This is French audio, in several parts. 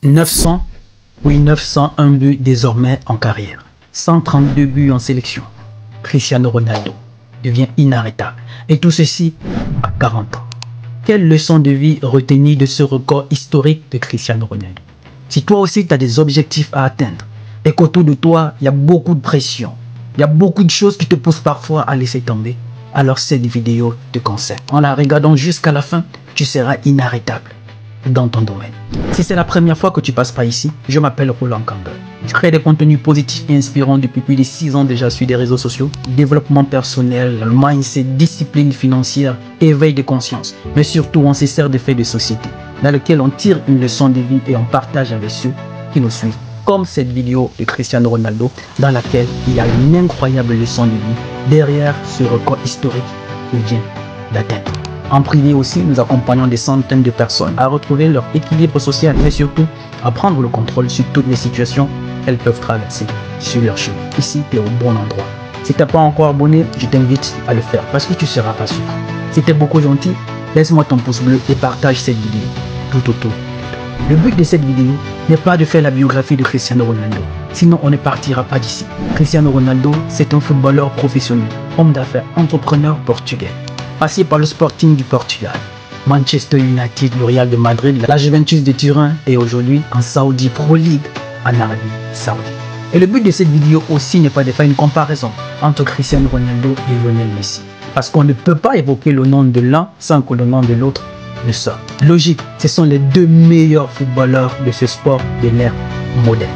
900, oui 901 buts désormais en carrière. 132 buts en sélection. Cristiano Ronaldo devient inarrêtable. Et tout ceci à 40 ans. Quelle leçon de vie retenir de ce record historique de Cristiano Ronaldo? Si toi aussi tu as des objectifs à atteindre et qu'autour de toi il y a beaucoup de pression, il y a beaucoup de choses qui te poussent parfois à laisser tomber, alors cette vidéo te conseille. En la regardant jusqu'à la fin, tu seras inarrêtable dans ton domaine. Si c'est la première fois que tu passes par ici, je m'appelle Roland Campbell. Je crée des contenus positifs et inspirants depuis plus de 6 ans déjà sur des réseaux sociaux. Développement personnel, mindset, discipline financière, éveil de conscience. Mais surtout, on se sert des faits de société dans lesquels on tire une leçon de vie et on partage avec ceux qui nous suivent. Comme cette vidéo de Cristiano Ronaldo dans laquelle il y a une incroyable leçon de vie derrière ce record historique qu'il vient d'atteindre. En privé aussi, nous accompagnons des centaines de personnes à retrouver leur équilibre social, mais surtout à prendre le contrôle sur toutes les situations qu'elles peuvent traverser sur leur chemin. Ici, tu es au bon endroit. Si tu n'es pas encore abonné, je t'invite à le faire parce que tu ne seras pas sûr. Si tu es beaucoup gentil, laisse-moi ton pouce bleu et partage cette vidéo tout autour. Le but de cette vidéo n'est pas de faire la biographie de Cristiano Ronaldo, sinon on ne partira pas d'ici. Cristiano Ronaldo, c'est un footballeur professionnel, homme d'affaires, entrepreneur portugais. Passé par le Sporting du Portugal, Manchester United, le Real de Madrid, la Juventus de Turin et aujourd'hui en Saudi Pro League en Arabie Saoudite. Et le but de cette vidéo aussi n'est pas de faire une comparaison entre Cristiano Ronaldo et Lionel Messi. Parce qu'on ne peut pas évoquer le nom de l'un sans que le nom de l'autre ne sorte. Logique, ce sont les deux meilleurs footballeurs de ce sport de l'ère moderne.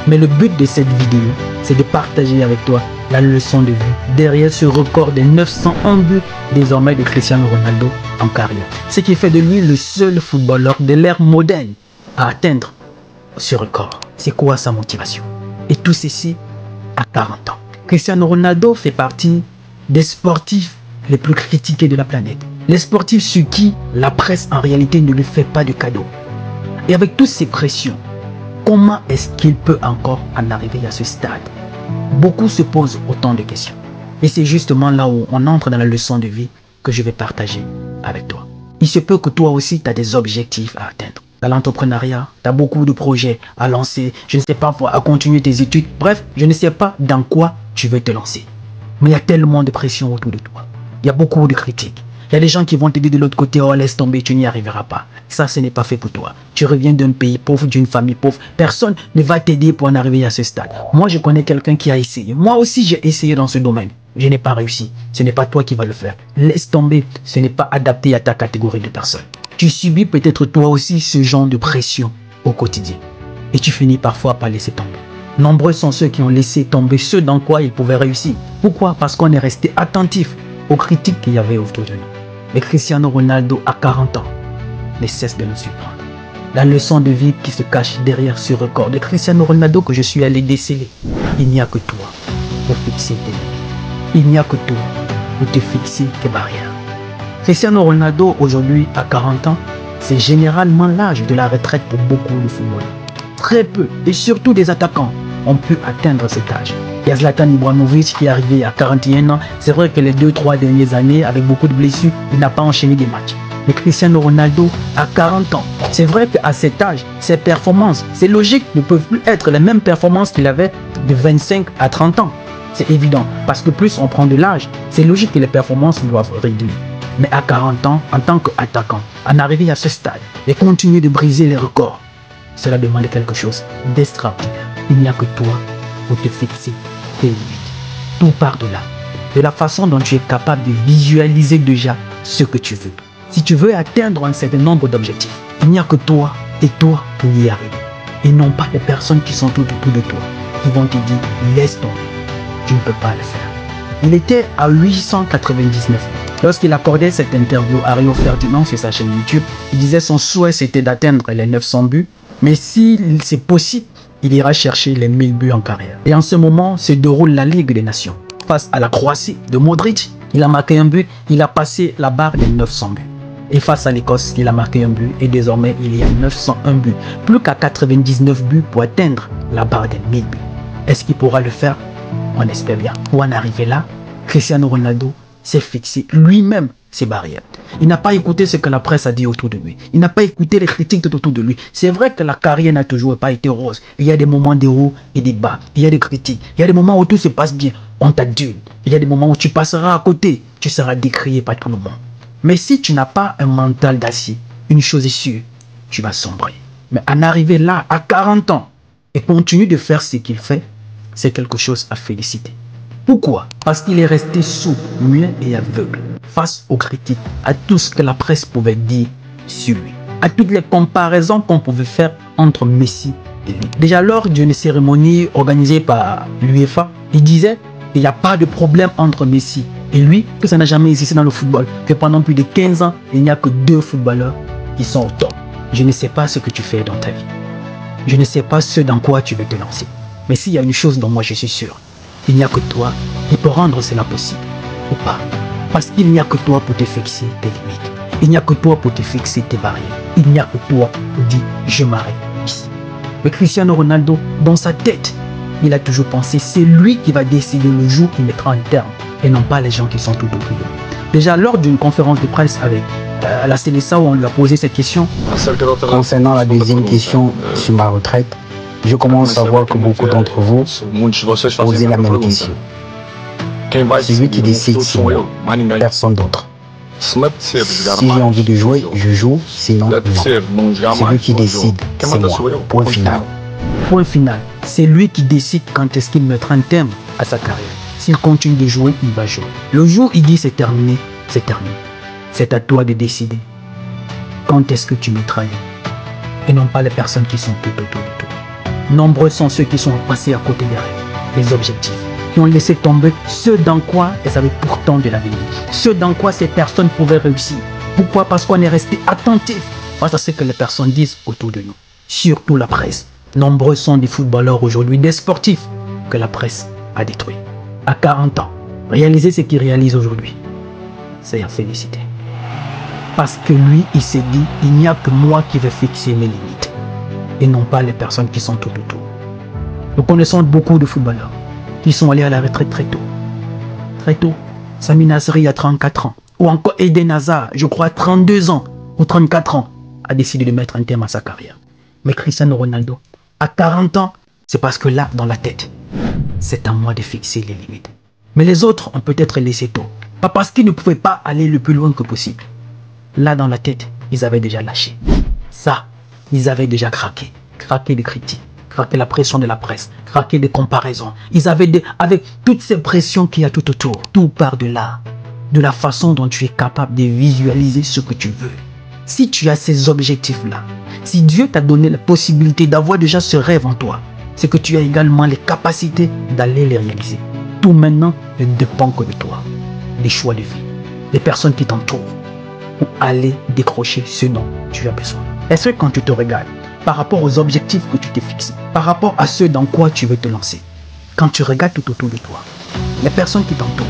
Mais le but de cette vidéo, c'est de partager avec toi la leçon de vie derrière ce record des 901 buts désormais de Cristiano Ronaldo en carrière. Ce qui fait de lui le seul footballeur de l'ère moderne à atteindre ce record. C'est quoi sa motivation? Et tout ceci à 40 ans. Cristiano Ronaldo fait partie des sportifs les plus critiqués de la planète. Les sportifs sur qui la presse en réalité ne lui fait pas de cadeau. Et avec toutes ces pressions, comment est-ce qu'il peut encore en arriver à ce stade? Beaucoup se posent autant de questions. Et c'est justement là où on entre dans la leçon de vie que je vais partager avec toi. Il se peut que toi aussi, tu as des objectifs à atteindre. Dans l'entrepreneuriat, tu as beaucoup de projets à lancer. Je ne sais pas, à continuer tes études. Bref, je ne sais pas dans quoi tu veux te lancer. Mais il y a tellement de pression autour de toi. Il y a beaucoup de critiques. Il y a des gens qui vont te dire de l'autre côté, oh laisse tomber, tu n'y arriveras pas. Ça, ce n'est pas fait pour toi. Tu reviens d'un pays pauvre, d'une famille pauvre. Personne ne va t'aider pour en arriver à ce stade. Moi, je connais quelqu'un qui a essayé. Moi aussi, j'ai essayé dans ce domaine. Je n'ai pas réussi. Ce n'est pas toi qui vas le faire. Laisse tomber. Ce n'est pas adapté à ta catégorie de personnes. Tu subis peut-être toi aussi ce genre de pression au quotidien. Et tu finis parfois par laisser tomber. Nombreux sont ceux qui ont laissé tomber ce dans quoi ils pouvaient réussir. Pourquoi? Parce qu'on est resté attentif aux critiques qu'il y avait autour de nous. Mais Cristiano Ronaldo, à 40 ans, ne cesse de nous surprendre. La leçon de vie qui se cache derrière ce record de Cristiano Ronaldo que je suis allé déceler. Il n'y a que toi pour fixer tes limites. Il n'y a que toi pour te fixer tes barrières. Cristiano Ronaldo, aujourd'hui, à 40 ans, c'est généralement l'âge de la retraite pour beaucoup de footballeurs. Très peu, et surtout des attaquants, ont pu atteindre cet âge. Il y a Zlatan Ibrahimovic qui est arrivé à 41 ans. C'est vrai que les 2-3 dernières années, avec beaucoup de blessures, il n'a pas enchaîné des matchs. Mais Cristiano Ronaldo a 40 ans. C'est vrai qu'à cet âge, ses performances, c'est logique, ne peuvent plus être les mêmes performances qu'il avait de 25 à 30 ans. C'est évident, parce que plus on prend de l'âge, c'est logique que les performances doivent réduire. Mais à 40 ans, en tant qu'attaquant, en arriver à ce stade et continuer de briser les records, cela demande quelque chose d'extraordinaire. Il n'y a que toi pour te fixer tes limites. Tout part de la façon dont tu es capable de visualiser déjà ce que tu veux. Si tu veux atteindre un certain nombre d'objectifs, il n'y a que toi et toi pour y arriver. Et non pas les personnes qui sont tout autour de toi, qui vont te dire laisse tomber, tu ne peux pas le faire. Il était à 899. Lorsqu'il accordait cette interview à Rio Ferdinand sur sa chaîne YouTube, il disait son souhait c'était d'atteindre les 900 buts, mais si c'est possible, il ira chercher les 1000 buts en carrière. Et en ce moment se déroule la Ligue des Nations. Face à la Croatie de Modric, il a marqué un but, il a passé la barre des 900 buts. Et face à l'Écosse, il a marqué un but et désormais il y a 901 buts. Plus qu'à 99 buts pour atteindre la barre des 1000 buts. Est-ce qu'il pourra le faire? On espère bien. Pour en arriver là, Cristiano Ronaldo s'est fixé lui-même ses barrières. Il n'a pas écouté ce que la presse a dit autour de lui. Il n'a pas écouté les critiques tout autour de lui. C'est vrai que la carrière n'a toujours pas été rose. Il y a des moments de hauts et des bas. Il y a des critiques. Il y a des moments où tout se passe bien. On t'adule. Il y a des moments où tu passeras à côté. Tu seras décrié par tout le monde. Mais si tu n'as pas un mental d'acier, une chose est sûre, tu vas sombrer. Mais en arriver là, à 40 ans, et continue de faire ce qu'il fait, c'est quelque chose à féliciter. Pourquoi? Parce qu'il est resté sourd, muet et aveugle face aux critiques, à tout ce que la presse pouvait dire sur lui, à toutes les comparaisons qu'on pouvait faire entre Messi et lui. Déjà lors d'une cérémonie organisée par l'UEFA, il disait qu'il n'y a pas de problème entre Messi et lui, que ça n'a jamais existé dans le football, que pendant plus de 15 ans, il n'y a que 2 footballeurs qui sont au top. Je ne sais pas ce que tu fais dans ta vie. Je ne sais pas ce dans quoi tu veux te lancer. Mais s'il y a une chose dont moi je suis sûr, il n'y a que toi qui peux rendre cela possible, ou pas. Parce qu'il n'y a que toi pour te fixer tes limites. Il n'y a que toi pour te fixer tes barrières. Il n'y a que toi pour dire je m'arrête ici. Mais Cristiano Ronaldo, dans sa tête, il a toujours pensé c'est lui qui va décider le jour qu'il mettra un terme et non pas les gens qui sont tout autour de lui. Déjà lors d'une conférence de presse avec la Célessa où on lui a posé cette question. Concernant la deuxième question sur ma retraite, je commence à voir que beaucoup d'entre vous posez la même question. Celui qui décide, c'est moi, personne d'autre. Si j'ai envie de jouer, je joue, sinon non. Celui qui décide, c'est moi. Point final. Point final. C'est lui qui décide quand est-ce qu'il mettra un terme à sa carrière. S'il continue de jouer, il va jouer. Le jour où il dit c'est terminé, c'est terminé. C'est à toi de décider quand est-ce que tu mettras et non pas les personnes qui sont tout autour de toi. Nombreux sont ceux qui sont passés à côté des rêves, des objectifs, qui ont laissé tomber ce dans quoi elles avaient pourtant de l'avenir, ce dans quoi ces personnes pouvaient réussir. Pourquoi? Parce qu'on est resté attentif face à ce que les personnes disent autour de nous, surtout la presse. Nombreux sont des footballeurs aujourd'hui, des sportifs que la presse a détruits. À 40 ans, réaliser ce qu'il réalise aujourd'hui, c'est à féliciter. Parce que lui, il s'est dit, il n'y a que moi qui vais fixer mes limites et non pas les personnes qui sont tout autour. Nous connaissons beaucoup de footballeurs qui sont allés à la retraite très tôt. Très tôt. Sami Nasri à 34 ans. Ou encore Eden Hazard, je crois à 32 ans ou 34 ans, a décidé de mettre un terme à sa carrière. Mais Cristiano Ronaldo, à 40 ans, c'est parce que là, dans la tête, c'est à moi de fixer les limites. Mais les autres ont peut-être laissé tôt. Pas parce qu'ils ne pouvaient pas aller le plus loin que possible. Là, dans la tête, ils avaient déjà lâché. Ça, ils avaient déjà craqué. Craqué des critiques, craqué la pression de la presse, craqué des comparaisons. Ils avaient, avec toutes ces pressions qu'il y a tout autour, tout part de là. De la façon dont tu es capable de visualiser ce que tu veux. Si tu as ces objectifs-là, si Dieu t'a donné la possibilité d'avoir déjà ce rêve en toi, c'est que tu as également les capacités d'aller les réaliser. Tout maintenant ne dépend que de toi. Les choix de vie, les personnes qui t'entourent, pour aller décrocher ce dont tu as besoin. Est-ce que quand tu te regardes, par rapport aux objectifs que tu t'es fixés, par rapport à ce dans quoi tu veux te lancer, quand tu regardes tout autour de toi, les personnes qui t'entourent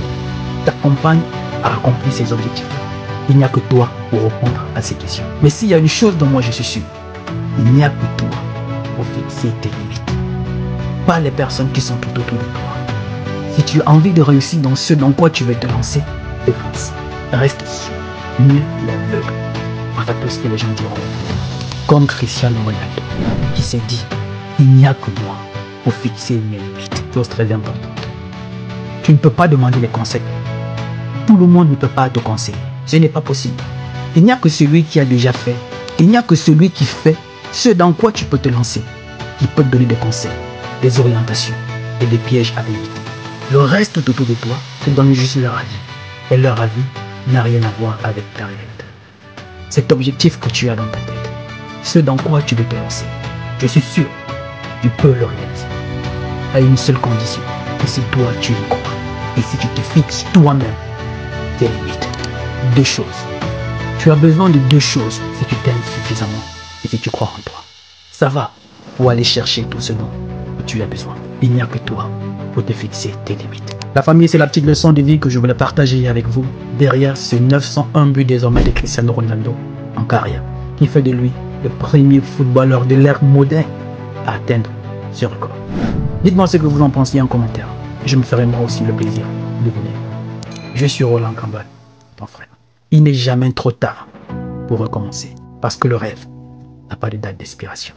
t'accompagnent à accomplir ces objectifs, il n'y a que toi pour répondre à ces questions. Mais s'il y a une chose dont moi je suis sûr, il n'y a que toi pour fixer tes limites. Pas les personnes qui sont tout autour de toi. Si tu as envie de réussir dans ce dans quoi tu veux te lancer, défonce. Reste sûr. Mieux l'aveugle. Enfin, tout ce que les gens diront. Comme Cristiano Ronaldo, qui s'est dit, il n'y a que moi pour fixer mes limites. Chose très importante. Tu ne peux pas demander les conseils. Tout le monde ne peut pas te conseiller. Ce n'est pas possible. Il n'y a que celui qui a déjà fait. Il n'y a que celui qui fait ce dans quoi tu peux te lancer, qui peut te donner des conseils, des orientations et des pièges à éviter. Le reste autour de toi te donne juste leur avis. Et leur avis n'a rien à voir avec ta réalité. Cet objectif que tu as dans ta tête, ce dans quoi tu veux te lancer, je suis sûr, tu peux le réaliser. À une seule condition, que si toi tu y crois, et si tu te fixes toi-même tes limites. 2 choses. Tu as besoin de 2 choses si tu t'aimes suffisamment et si tu crois en toi. Ça va pour aller chercher tout ce dont tu as besoin. Il n'y a que toi pour te fixer tes limites. La famille, c'est la petite leçon de vie que je voulais partager avec vous. Derrière ce 901 buts désormais de Cristiano Ronaldo en carrière, qui fait de lui le premier footballeur de l'ère moderne à atteindre ce record. Dites-moi ce que vous en pensez en commentaire. Je me ferai moi aussi le plaisir de vous lire. Je suis Roland Kambal, ton frère. Il n'est jamais trop tard pour recommencer, parce que le rêve n'a pas de date d'expiration.